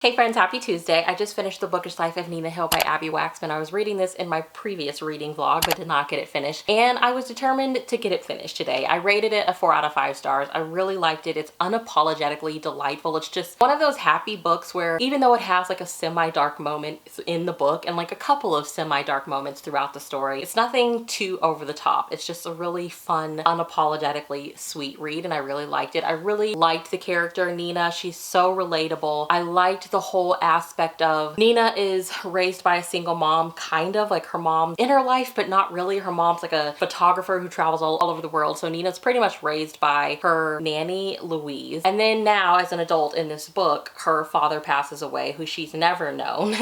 Hey friends, happy Tuesday. I just finished The Bookish Life of Nina Hill by Abbi Waxman. I was reading this in my previous reading vlog, but did not get it finished. And I was determined to get it finished today. I rated it a 4 out of 5 stars. I really liked it. It's unapologetically delightful. It's just one of those happy books where even though it has like a semi-dark moment in the book and like a couple of semi-dark moments throughout the story, it's nothing too over the top. It's just a really fun, unapologetically sweet read, and I really liked it. I really liked the character Nina. She's so relatable. I liked the whole aspect of Nina is raised by a single mom, kind of like her mom in her life, but not really. Her mom's like a photographer who travels all over the world. So Nina's pretty much raised by her nanny, Louise. And then now as an adult in this book, her father passes away, who she's never known.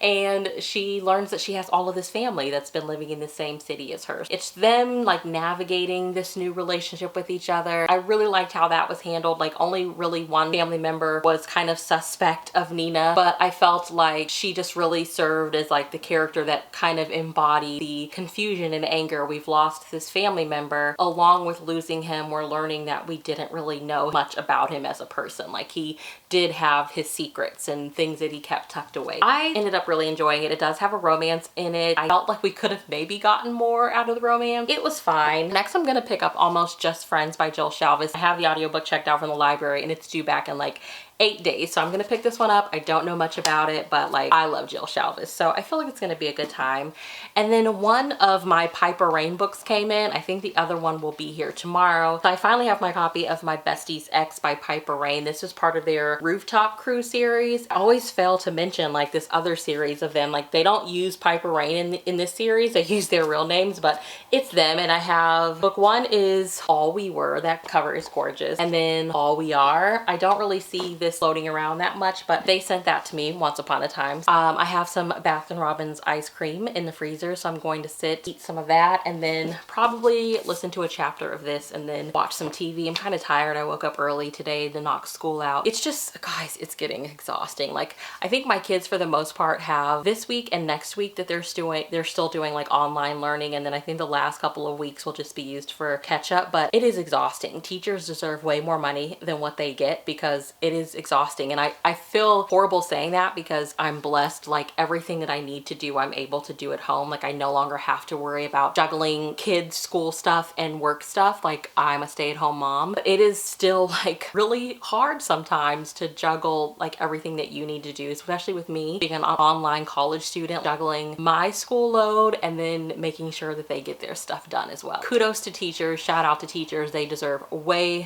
And she learns that she has all of this family that's been living in the same city as her. It's them like navigating this new relationship with each other. I really liked how that was handled. Like only really one family member was kind of suspect of Nina, but I felt like she just really served as like the character that kind of embodied the confusion and anger. We've lost this family member. Along with losing him, we're learning that we didn't really know much about him as a person. Like he did have his secrets and things that he kept tucked away. I ended up really enjoying it. It does have a romance in it. I felt like we could have maybe gotten more out of the romance. It was fine. Next, I'm gonna pick up Almost Just Friends by Jill Shalvis. I have the audiobook checked out from the library and it's due back in like 8 days. So I'm gonna pick this one up. I don't know much about it, but like I love Jill Shalvis. So I feel like it's gonna be a good time. And then one of my Piper Rain books came in. I think the other one will be here tomorrow. So I finally have my copy of My Bestie's Ex by Piper Rain. This is part of their Rooftop Crew series. I always fail to mention like this other series of them. Like they don't use Piper Rain in this series. They use their real names, but it's them. And I have book one is All We Were. That cover is gorgeous. And then All We Are. I don't really see this floating around that much, but they sent that to me once upon a time. I have some Bath & Robbins ice cream in the freezer, so I'm going to eat some of that, and then probably listen to a chapter of this and then watch some TV. I'm kind of tired. I woke up early today to knock school out. It's just, guys, it's getting exhausting. Like I think my kids for the most part have this week and next week that they're still doing like online learning, and then I think the last couple of weeks will just be used for catch up, but it is exhausting. Teachers deserve way more money than what they get because it is exhausting. And I feel horrible saying that because I'm blessed. Like everything that I need to do, I'm able to do at home. Like I no longer have to worry about juggling kids, school stuff and work stuff. Like I'm a stay-at-home mom. But it is still like really hard sometimes to juggle like everything that you need to do, especially with me being an online college student, juggling my school load and then making sure that they get their stuff done as well. Kudos to teachers. Shout out to teachers. They deserve way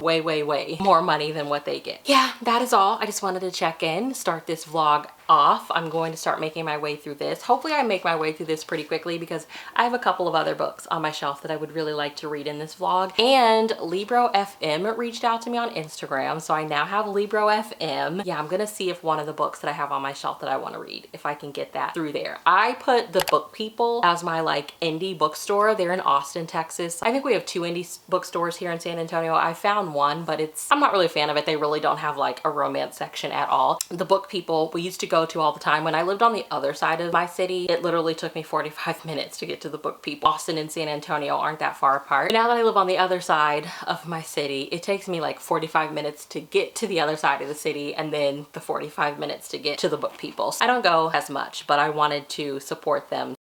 more money than what they get. Yeah, that is all. I just wanted to check in, start this vlog off. I'm going to start making my way through this. Hopefully I make my way through this pretty quickly because I have a couple of other books on my shelf that I would really like to read in this vlog. And Libro FM reached out to me on Instagram, so I now have Libro FM. Yeah, I'm gonna see if one of the books that I have on my shelf that I want to read, if I can get that through there. I put the Book People as my like indie bookstore. They're in Austin, Texas. I think we have 2 indie bookstores here in San Antonio. I found one, but I'm not really a fan of it. They really don't have like a romance section at all. The Book People we used to go to all the time. When I lived on the other side of my city, it literally took me 45 minutes to get to the Book People. Austin and San Antonio aren't that far apart. Now that I live on the other side of my city, it takes me like 45 minutes to get to the other side of the city and then the 45 minutes to get to the Book People. So I don't go as much, but I wanted to support them.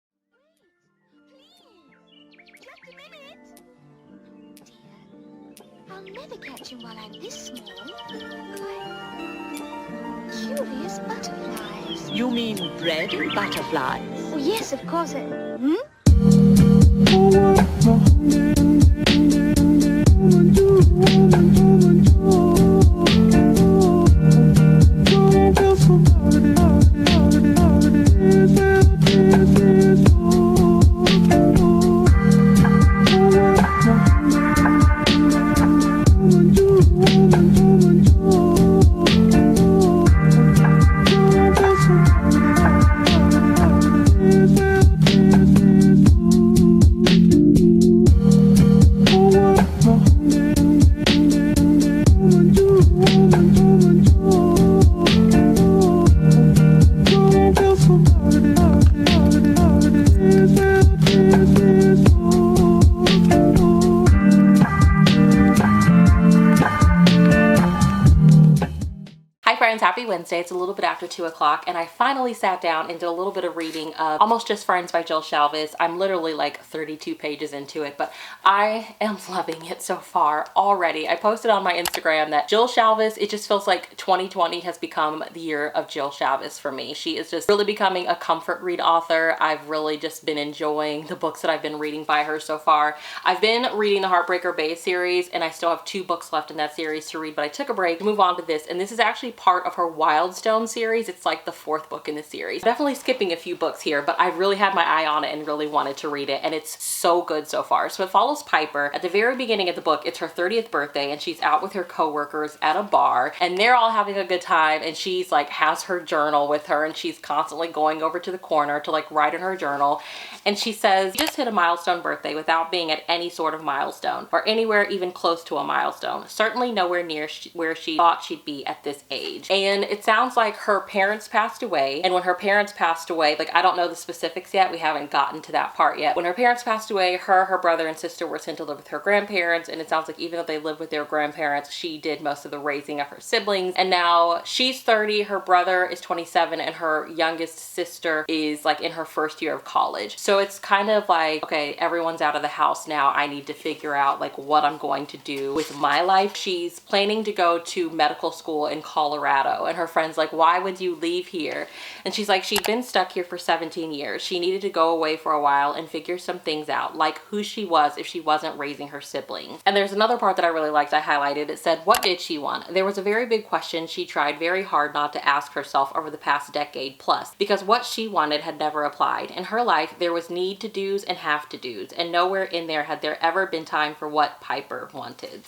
I'll never catch him while I'm this small. Curious butterflies. You mean bread and butterflies? Oh, yes, of course. It's a little bit after 2 o'clock and I finally sat down and did a little bit of reading of Almost Just Friends by Jill Shalvis. I'm literally like 32 pages into it, but I am loving it so far already. I posted on my Instagram that Jill Shalvis, it just feels like 2020 has become the year of Jill Shalvis for me. She is just really becoming a comfort read author. I've really just been enjoying the books that I've been reading by her so far. I've been reading the Heartbreaker Bay series and I still have 2 books left in that series to read, but I took a break to move on to this, and this is actually part of her Wildstone series. It's like the 4th book in the series. Definitely skipping a few books here, but I really had my eye on it and really wanted to read it, and it's so good so far. So it follows Piper. At the very beginning of the book, it's her 30th birthday and she's out with her coworkers at a bar and they're all having a good time, and she's like has her journal with her and she's constantly going over to the corner to like write in her journal, and she says, "Just hit a milestone birthday without being at any sort of milestone or anywhere even close to a milestone. Certainly nowhere near where she thought she'd be at this age." And it sounds like her parents passed away, and when her parents passed away, like I don't know the specifics yet, we haven't gotten to that part yet. When her parents passed away, her brother and sister were sent to live with her grandparents, and it sounds like even though they lived with their grandparents, she did most of the raising of her siblings. And now she's 30, her brother is 27, and her youngest sister is like in her first year of college. So it's kind of like, okay, everyone's out of the house now. I need to figure out like what I'm going to do with my life. She's planning to go to medical school in Colorado, and her friend's like, "Why would you leave here?" And she's like, she'd been stuck here for 17 years. She needed to go away for a while and figure some things out, like who she was if she wasn't raising her siblings. And there's another part that I really liked, I highlighted. It said, "What did she want?" There was a very big question she tried very hard not to ask herself over the past decade plus, because what she wanted had never applied. In her life, there was need to do's and have to do's, and nowhere in there had there ever been time for what Piper wanted.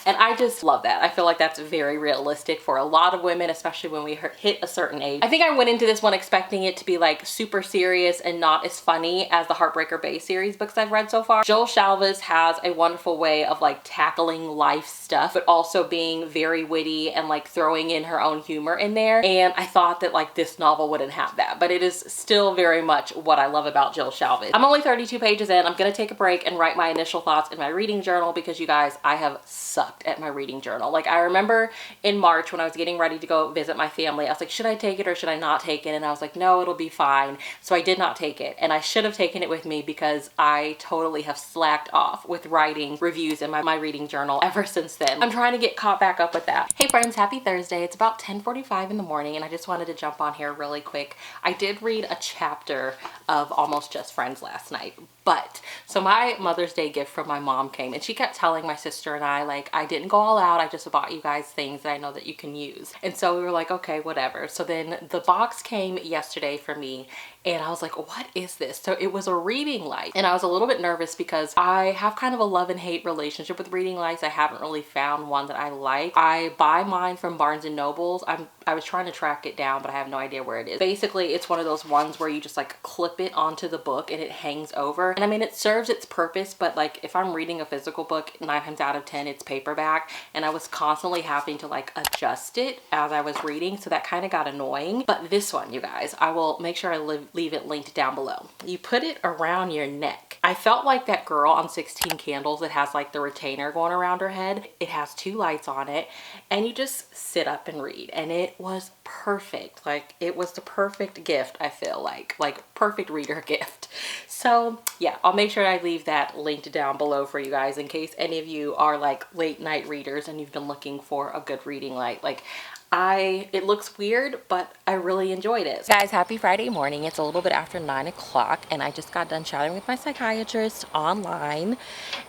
And I just love that. I feel like that's very realistic for a lot of women, especially when we hit a certain age. I think I went into this one expecting it to be like super serious and not as funny as the Heartbreaker Bay series books I've read so far. Jill Shalvis has a wonderful way of like tackling life stuff, but also being very witty and like throwing in her own humor in there. And I thought that like this novel wouldn't have that, but it is still very much what I love about Jill Shalvis. I'm only 32 pages in. I'm gonna take a break and write my initial thoughts in my reading journal, because you guys, I have sucked at my reading journal. Like I remember in March when I was getting ready to go visit my family, I was like, should I take it or should I not take it? And I was like, no, it'll be fine. So I did not take it, and I should have taken it with me because I totally have slacked off with writing reviews in my reading journal ever since then. I'm trying to get caught back up with that. Hey friends, happy Thursday. It's about 10:45 in the morning and I just wanted to jump on here really quick. I did read a chapter of Almost Just Friends last night. But so my Mother's Day gift from my mom came, and she kept telling my sister and I, like, I didn't go all out. I just bought you guys things that I know that you can use. And so we were like, okay, whatever. So then the box came yesterday for me, and I was like, what is this? So it was a reading light, and I was a little bit nervous because I have kind of a love and hate relationship with reading lights. I haven't really found one that I like. I buy mine from Barnes and Nobles. I was trying to track it down, but I have no idea where it is. Basically, it's one of those ones where you just like clip it onto the book and it hangs over. And I mean, it serves its purpose, but like if I'm reading a physical book, 9 times out of 10, it's paperback. And I was constantly having to like adjust it as I was reading. So that kind of got annoying. But this one, you guys, I will make sure I leave it linked down below. You put it around your neck. I felt like that girl on 16 Candles that has like the retainer going around her head. It has 2 lights on it, and you just sit up and read, and it was perfect. Like it was the perfect gift. I feel like perfect reader gift. So yeah, I'll make sure I leave that linked down below for you guys in case any of you are like late night readers and you've been looking for a good reading light. Like it looks weird, but I really enjoyed it. Guys, happy Friday morning. It's a little bit after 9 o'clock and I just got done chatting with my psychiatrist online,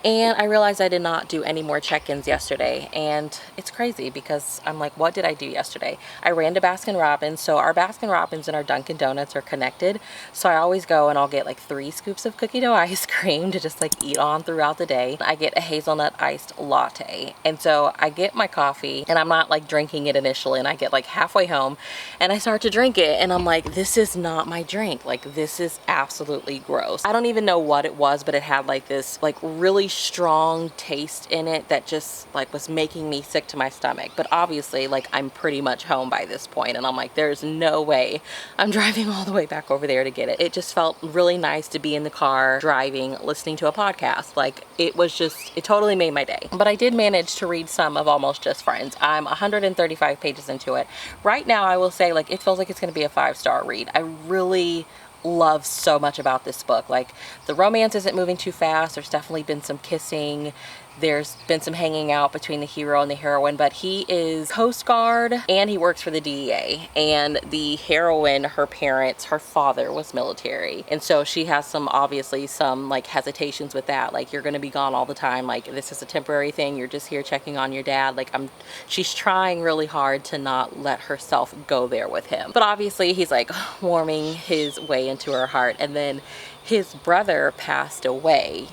and I realized I did not do any more check-ins yesterday, and it's crazy because I'm like, what did I do yesterday? I ran to Baskin Robbins. So our Baskin Robbins and our Dunkin' Donuts are connected, so I always go and I'll get like 3 scoops of cookie dough ice cream to just like eat on throughout the day. I get a hazelnut iced latte, and so I get my coffee and I'm not like drinking it initially, and I get like halfway home and I start to drink it and I'm like, this is not my drink. Like this is absolutely gross. I don't even know what it was, but it had like this like really strong taste in it that just like was making me sick to my stomach. But obviously like I'm pretty much home by this point, and I'm like, there's no way I'm driving all the way back over there to get it. It just felt really nice to be in the car driving, listening to a podcast. Like it totally made my day. But I did manage to read some of Almost Just Friends. I'm 135 pages pages into it. Right now, I will say, like, it feels like it's going to be a 5-star read. I really love so much about this book. Like, the romance isn't moving too fast. There's definitely been some kissing. There's been some hanging out between the hero and the heroine, but he is Coast Guard and he works for the DEA. And the heroine, her parents, her father was military. And so she has obviously some like hesitations with that. Like, you're gonna be gone all the time. Like, this is a temporary thing. You're just here checking on your dad. Like, she's trying really hard to not let herself go there with him. But obviously he's like warming his way into her heart. And then his brother passed away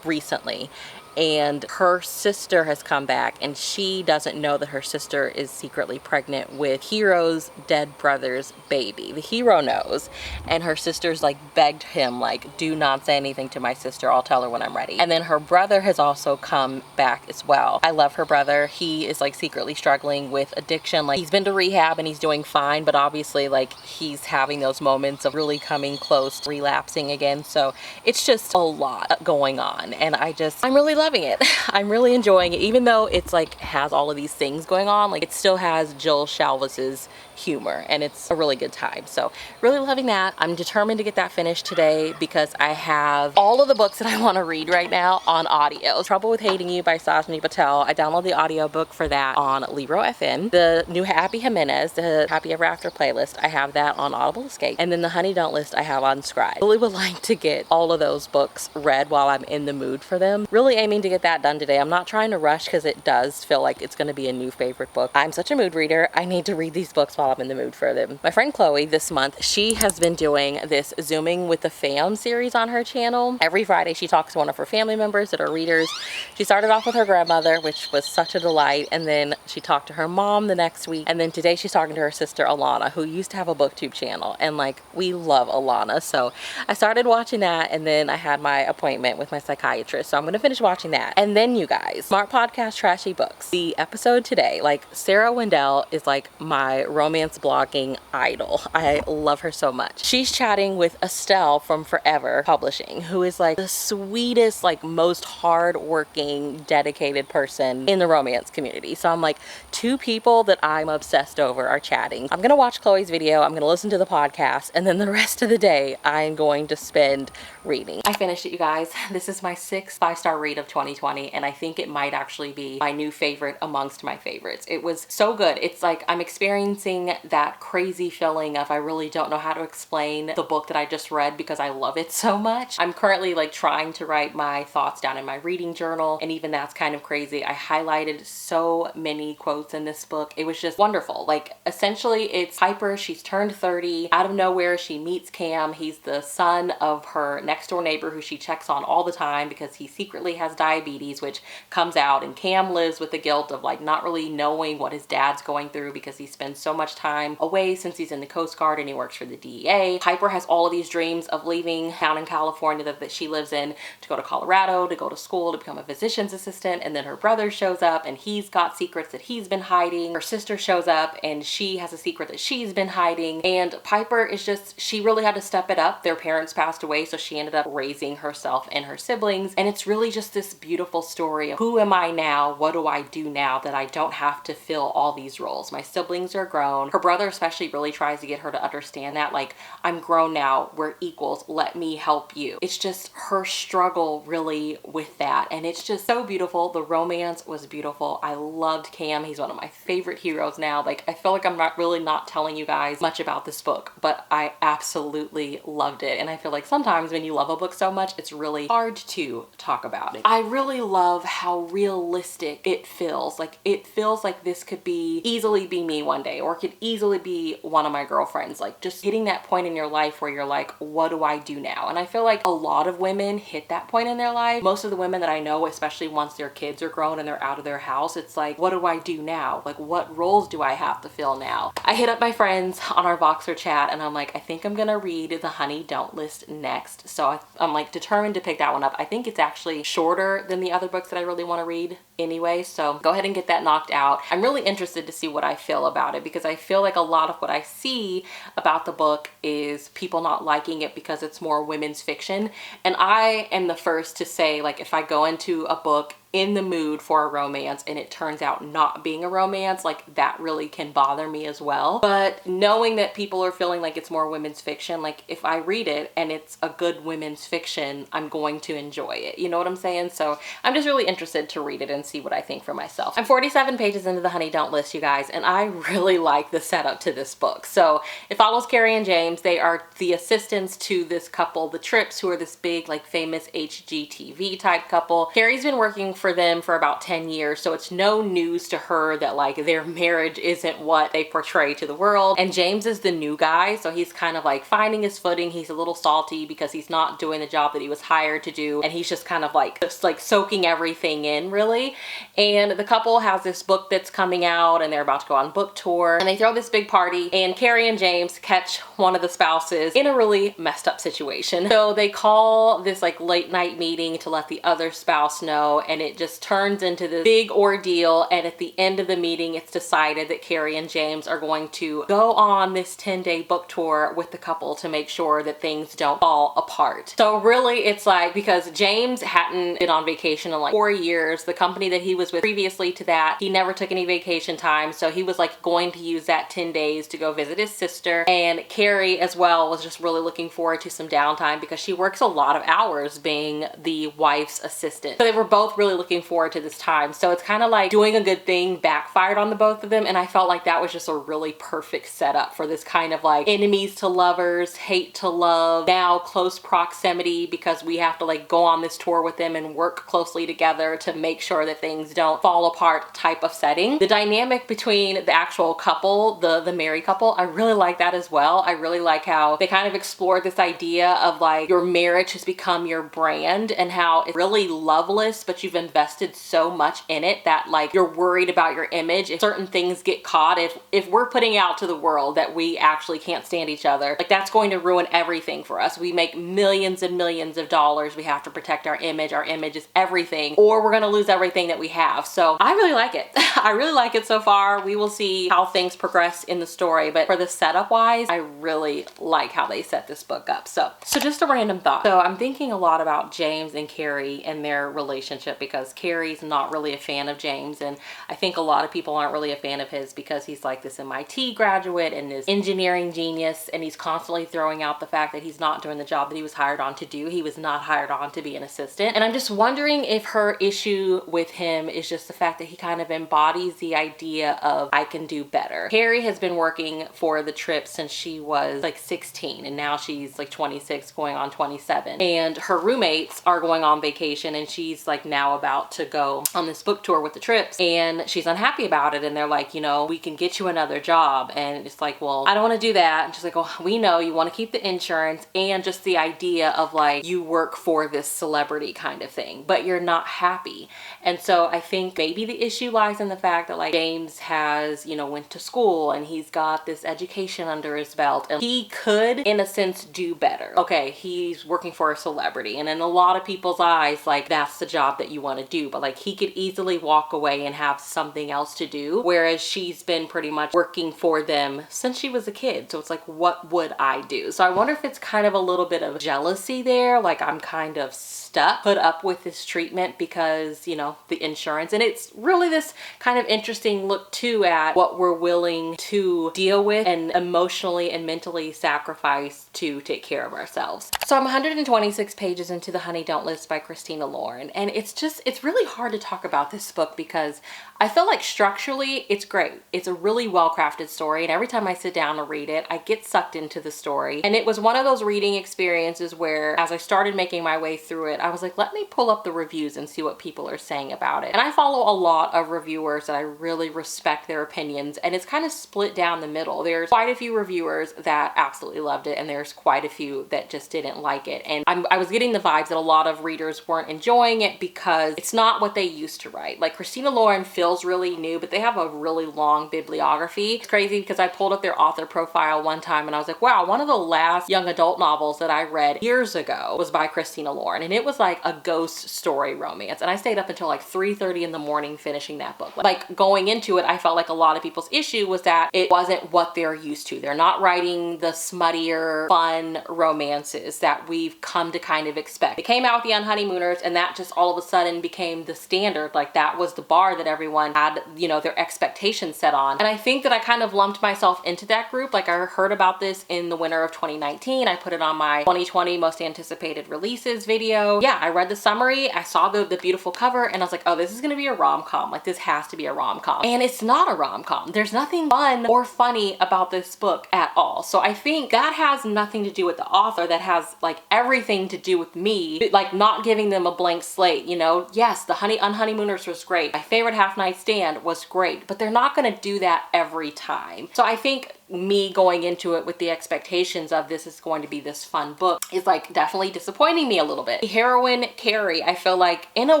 recently, and her sister has come back, and she doesn't know that her sister is secretly pregnant with Hero's dead brother's baby. The hero knows, and her sister's like begged him, like, do not say anything to my sister, I'll tell her when I'm ready. And then her brother has also come back as well. I love her brother. He is like secretly struggling with addiction. Like, he's been to rehab and he's doing fine, but obviously like he's having those moments of really coming close to relapsing again. So it's just a lot going on, and I'm really loving it. I'm really enjoying it, even though it's like has all of these things going on. Like, it still has Jill Shalvis's humor, and it's a really good time. So really loving that. I'm determined to get that finished today because I have all of the books that I want to read right now on audio. Trouble with Hating You by Sajni Patel. I downloaded the audiobook for that on Libro FM. The new Abbi Jimenez, the Happy Ever After playlist, I have that on Audible Escape. And then the Honey Don't list I have on Scribe. Really would like to get all of those books read while I'm in the mood for them. Really aiming to get that done today. I'm not trying to rush because it does feel like it's going to be a new favorite book. I'm such a mood reader. I need to read these books while I'm in the mood for them. My friend Chloe this month, she has been doing this Zooming with the Fam series on her channel. Every Friday she talks to one of her family members that are readers. She started off with her grandmother, which was such a delight, and then she talked to her mom the next week, and then today she's talking to her sister Alana, who used to have a Booktube channel, and like, we love Alana. So I started watching that, and then I had my appointment with my psychiatrist, so I'm gonna finish watching that. And then, you guys, Smart Podcast Trashy Books. The episode today, like, Sarah Wendell is like my romance blogging idol. I love her so much. She's chatting with Estelle from Forever Publishing, who is like the sweetest, like most hardworking, dedicated person in the romance community. So I'm like, two people that I'm obsessed over are chatting. I'm gonna watch Chloe's video, I'm gonna listen to the podcast, and then the rest of the day I'm going to spend reading. I finished it, you guys. This is my 6th 5-star read of 2020, and I think it might actually be my new favorite amongst my favorites. It was so good. It's like I'm experiencing that crazy feeling of I really don't know how to explain the book that I just read because I love it so much. I'm currently like trying to write my thoughts down in my reading journal, and even that's kind of crazy. I highlighted so many quotes in this book. It was just wonderful. Like, essentially it's Piper. She's turned 30. Out of nowhere she meets Cam. He's the son of her next door neighbor who she checks on all the time because he secretly has diabetes, which comes out, and Cam lives with the guilt of like not really knowing what his dad's going through because he spends so much time away since he's in the Coast Guard and he works for the DEA. Piper has all of these dreams of leaving town in California that she lives in to go to Colorado, to go to school, to become a physician's assistant, and then her brother shows up and he's got secrets that he's been hiding. Her sister shows up and she has a secret that she's been hiding, and Piper is just, she really had to step it up. Their parents passed away, so she ended up raising herself and her siblings, and it's really just this beautiful story of who am I now, what do I do now that I don't have to fill all these roles. My siblings are grown. Her brother especially really tries to get her to understand that, like, I'm grown now, we're equals, let me help you. It's just her struggle really with that, and it's just so beautiful. The romance was beautiful. I loved Cam. He's one of my favorite heroes now. Like, I feel like I'm not telling you guys much about this book, but I absolutely loved it, and I feel like sometimes when you love a book so much, it's really hard to talk about it. I really love how realistic it feels. Like, it feels like this could easily be me one day, or it could easily be one of my girlfriends. Like, just hitting that point in your life where you're like, what do I do now? And I feel like a lot of women hit that point in their life. Most of the women that I know, especially once their kids are grown and they're out of their house, it's like, what do I do now? Like, what roles do I have to fill now? I hit up my friends on our Voxer chat and I'm like, I think I'm gonna read the Honey Don't list next. So I'm like determined to pick that one up. I think it's actually shorter than the other books that I really want to read anyway, so go ahead and get that knocked out. I'm really interested to see what I feel about it because I feel like a lot of what I see about the book is people not liking it because it's more women's fiction, and I am the first to say, like, if I go into a book in the mood for a romance and it turns out not being a romance, like that really can bother me as well. But knowing that people are feeling like it's more women's fiction, like if I read it and it's a good women's fiction, I'm going to enjoy it. You know what I'm saying? So I'm just really interested to read it and see what I think for myself. I'm 47 pages into the Honey Don't List, you guys, and I really like the setup to this book. So it follows Carrie and James. They are the assistants to this couple, the Tripps, who are this big, like, famous HGTV type couple. Carrie's been working for them for about 10 years, so it's no news to her that, like, their marriage isn't what they portray to the world. And James is the new guy, so he's kind of like finding his footing. He's a little salty because he's not doing the job that he was hired to do, and he's just kind of like soaking everything in, really. And the couple has this book that's coming out and they're about to go on book tour, and they throw this big party, and Carrie and James catch one of the spouses in a really messed up situation. So they call this like late night meeting to let the other spouse know, and it just turns into this big ordeal. And at the end of the meeting, it's decided that Carrie and James are going to go on this 10-day book tour with the couple to make sure that things don't fall apart. So really it's like, because James hadn't been on vacation in like 4 years, the company that he was with previously to that, he never took any vacation time, so he was like going to use that 10 days to go visit his sister. And Carrie as well was just really looking forward to some downtime because she works a lot of hours being the wife's assistant. So they were both really looking forward to this time. So it's kind of like doing a good thing backfired on the both of them, and I felt like that was just a really perfect setup for this kind of like enemies to lovers, hate to love, now close proximity, because we have to like go on this tour with them and work closely together to make sure that things don't fall apart type of setting. The dynamic between the actual couple, the married couple, I really like that as well. I really like how they kind of explored this idea of like your marriage has become your brand, and how it's really loveless, but you've invested so much in it that like you're worried about your image if certain things get caught. If we're putting out to the world that we actually can't stand each other, like that's going to ruin everything for us. We make millions and millions of dollars. We have to protect our image. Our image is everything, or we're gonna lose everything that we have. So I really like it. I really like it so far. We will see how things progress in the story, but for the setup wise, I really like how they set this book up. So just a random thought. So I'm thinking a lot about James and Carrie and their relationship, because Carrie's not really a fan of James, and I think a lot of people aren't really a fan of his because he's like this MIT graduate and this engineering genius, and he's constantly throwing out the fact that he's not doing the job that he was hired on to do. He was not hired on to be an assistant. And I'm just wondering if her issue with him is just the fact that he kind of embodies the idea of I can do better. Carrie has been working for the Tripps since she was like 16, and now she's like 26 going on 27, and her roommates are going on vacation, and she's like now about to go on this book tour with the Tripps, and she's unhappy about it. And they're like, you know, we can get you another job, and it's like, well, I don't want to do that. And she's like, oh, we know you want to keep the insurance and just the idea of like you work for this celebrity kind of thing, but you're not happy. And so I think maybe the issue lies in the fact that like James has, you know, went to school and he's got this education under his belt, and he could in a sense do better. Okay, he's working for a celebrity, and in a lot of people's eyes, like that's the job that you want to do, but like he could easily walk away and have something else to do, whereas she's been pretty much working for them since she was a kid. So it's like, what would I do? So I wonder if it's kind of a little bit of jealousy there, like I'm kind of stuck, put up with this treatment because, you know, the insurance. And it's really this kind of interesting look too at what we're willing to deal with and emotionally and mentally sacrifice to take care of ourselves. So I'm 126 pages into the Honey Don't List by Christina Lauren, and it's really hard to talk about this book because I feel like structurally it's great. It's a really well-crafted story, and every time I sit down to read it, I get sucked into the story. And it was one of those reading experiences where as I started making my way through it, I was like, let me pull up the reviews and see what people are saying about it. And I follow a lot of reviewers that I really respect their opinions, and it's kind of split down the middle. There's quite a few reviewers that absolutely loved it, and there's quite a few that just didn't like it. And I was getting the vibes that a lot of readers weren't enjoying it because it's not what they used to write. Like Christina Lauren feels really new, but they have a really long bibliography. It's crazy because I pulled up their author profile one time and I was like, wow, one of the last young adult novels that I read years ago was by Christina Lauren, and it was like a ghost story romance. And I stayed up until like 3:30 in the morning finishing that book. Like going into it, I felt like a lot of people's issue was that it wasn't what they're used to. They're not writing the smuttier, fun romances that we've come to kind of expect. It came out with The Unhoneymooners, and that just all of a sudden heroine became the standard. Like that was the bar that everyone had, you know, their expectations set on. And I think that I kind of lumped myself into that group. Like I heard about this in the winter of 2019. I put it on my 2020 most anticipated releases video. Yeah, I read the summary, I saw the beautiful cover, and I was like, oh, this is gonna be a rom-com. Like this has to be a rom-com. And it's not a rom-com. There's nothing fun or funny about this book at all. So I think that has nothing to do with the author. That has like everything to do with me, like not giving them a blank slate, you know? Yes, the Honeymooners was great. My favorite half night stand was great, but they're not gonna do that every time. So I think me going into it with the expectations of this is going to be this fun book is like definitely disappointing me a little bit. The heroine, Carrie, I feel like in a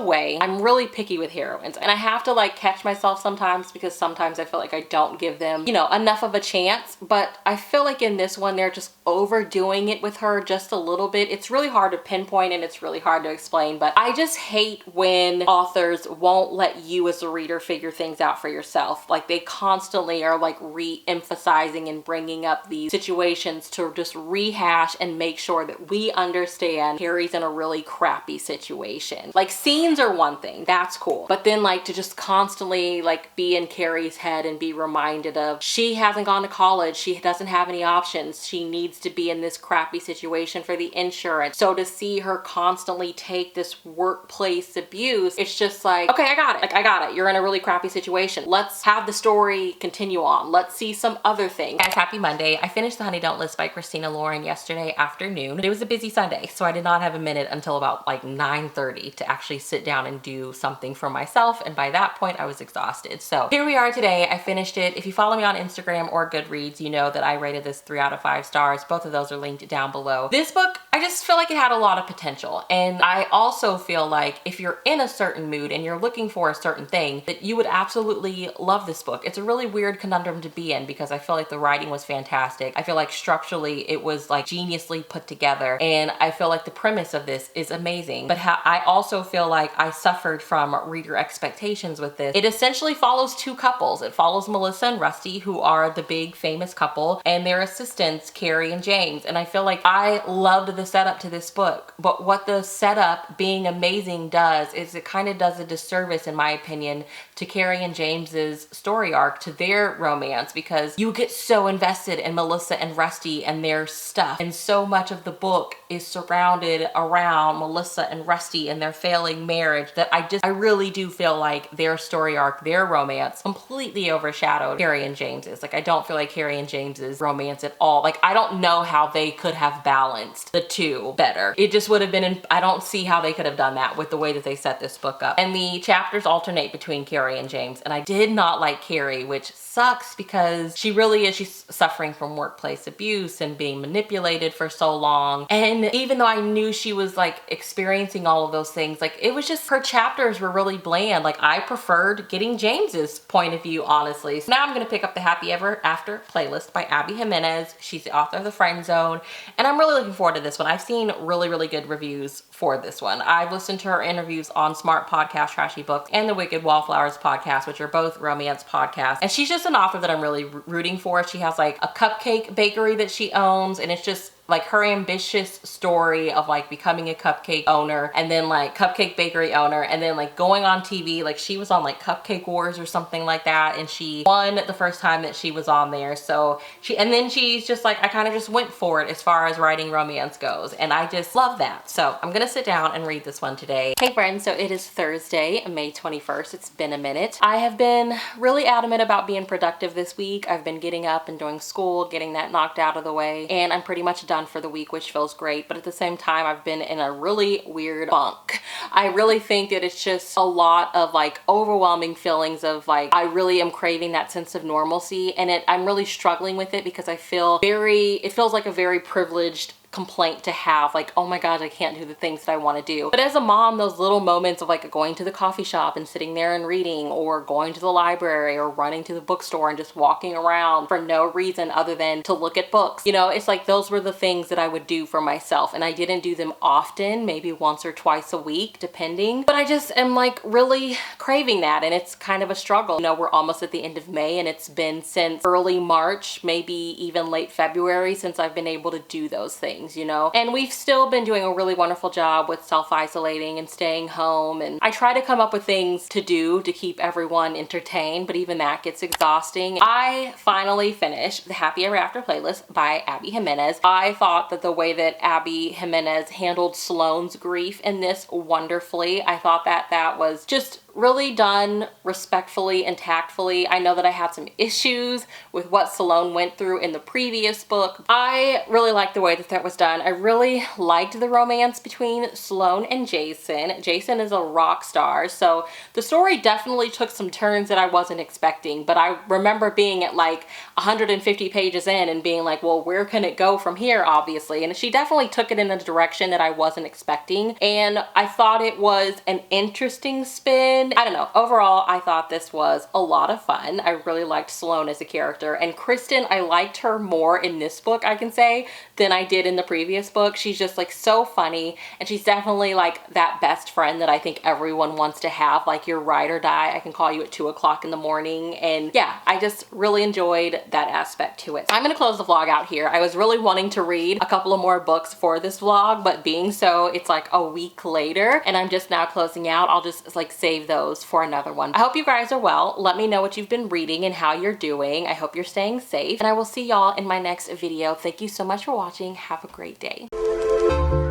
way, I'm really picky with heroines, and I have to like catch myself sometimes because sometimes I feel like I don't give them, you know, enough of a chance. But I feel like in this one, they're just overdoing it with her just a little bit. It's really hard to pinpoint and it's really hard to explain, but I just hate when authors won't let you as a reader figure things out for yourself. Like they constantly are like re-emphasizing and bringing up these situations to just rehash and make sure that we understand Carrie's in a really crappy situation. Like scenes are one thing, that's cool. But then like to just constantly like be in Carrie's head and be reminded of she hasn't gone to college, she doesn't have any options, she needs to be in this crappy situation for the insurance. So to see her constantly take this workplace abuse, it's just like, okay, I got it. Like I got it. You're in a really crappy situation. Let's have the story continue on. Let's see some other things. Guys, happy Monday. I finished The Honey Don't List by Christina Lauren yesterday afternoon. It was a busy Sunday, so I did not have a minute until about like 9:30 to actually sit down and do something for myself, and by that point I was exhausted. So here we are today. I finished it. If you follow me on Instagram or Goodreads, you know that I rated this 3 out of 5 stars. Both of those are linked down below. This book, I just feel like it had a lot of potential, and I also feel like if you're in a certain mood and you're looking for a certain thing, that you would absolutely love this book. It's a really weird conundrum to be in because I feel like the writing was fantastic. I feel like structurally it was like geniusly put together, and I feel like the premise of this is amazing. But I also feel like I suffered from reader expectations with this. It essentially follows two couples. It follows Melissa and Rusty, who are the big famous couple, and their assistants, Carrie and James. And I feel like I loved the setup to this book, but what the setup being amazing does is it kind of does a disservice, in my opinion, to Carrie and James's story arc, to their romance, because you get so invested in Melissa and Rusty and their stuff, and so much of the book is surrounded around Melissa and Rusty and their failing marriage that I really do feel like their story arc, their romance, completely overshadowed Carrie and James's. Like I don't feel like Carrie and James's romance at all. Like I don't know how they could have balanced the two better. It just would have been, I don't see how they could have done that with the way that they set this book up. And the chapters alternate between Carrie and James, and I did not like Carrie, which sucks because she really is, she's suffering from workplace abuse and being manipulated for so long. And even though I knew she was like experiencing all of those things, like it was just, her chapters were really bland. Like I preferred getting James's point of view, honestly. So now I'm gonna pick up the Happy Ever After playlist by Abbi Jimenez. She's the author of The Friend Zone, and I'm really looking forward to this one. I've seen really, really good reviews for this one. I've listened to her interviews on Smart Podcast, Trashy Books, and the Wicked Wallflowers podcast, which are both romance podcasts. And she's just an author that I'm really rooting for. She has like a cupcake bakery that she owns, and it's just like her ambitious story of like becoming a cupcake owner, and then like cupcake bakery owner, and then like going on TV. Like she was on like Cupcake Wars or something like that, and she won the first time that she was on there. So then she's just like, I kind of just went for it as far as writing romance goes, and I just love that. So I'm gonna sit down and read this one today. Hey friends, so it is Thursday, May 21st. It's been a minute. I have been really adamant about being productive this week. I've been getting up and doing school, getting that knocked out of the way, and I'm pretty much done for the week, which feels great. But at the same time, I've been in a really weird funk. I really think that it's just a lot of like overwhelming feelings of like, I really am craving that sense of normalcy, and I'm really struggling with it because I feel it feels like a very privileged complaint to have, like, oh my god, I can't do the things that I want to do. But as a mom, those little moments of like going to the coffee shop and sitting there and reading, or going to the library, or running to the bookstore and just walking around for no reason other than to look at books, you know, it's like those were the things that I would do for myself, and I didn't do them often, maybe once or twice a week depending, but I just am like really craving that, and it's kind of a struggle. You know, we're almost at the end of May, and it's been since early March, maybe even late February, since I've been able to do those things. things, you know? And we've still been doing a really wonderful job with self-isolating and staying home. And I try to come up with things to do to keep everyone entertained, but even that gets exhausting. I finally finished the Happy Ever After playlist by Abbi Jimenez. I thought that the way that Abbi Jimenez handled Sloane's grief in this wonderfully. I thought that that was just really done respectfully and tactfully. I know that I had some issues with what Sloane went through in the previous book. I really liked the way that that was done. I really liked the romance between Sloane and Jason. Jason is a rock star, so the story definitely took some turns that I wasn't expecting, but I remember being at like 150 pages in and being like, well, where can it go from here, obviously? And she definitely took it in a direction that I wasn't expecting, and I thought it was an interesting spin. I don't know. Overall, I thought this was a lot of fun. I really liked Sloane as a character, and Kristen, I liked her more in this book, I can say, than I did in the previous book. She's just like so funny, and she's definitely like that best friend that I think everyone wants to have, like your ride or die. I can call you at 2 o'clock in the morning, and yeah, I just really enjoyed that aspect to it. I'm gonna close the vlog out here. I was really wanting to read a couple of more books for this vlog, but being so it's like a week later and I'm just now closing out, I'll just like save those for another one. I hope you guys are well. Let me know what you've been reading and how you're doing. I hope you're staying safe, and I will see y'all in my next video. Thank you so much for watching. Have a great day.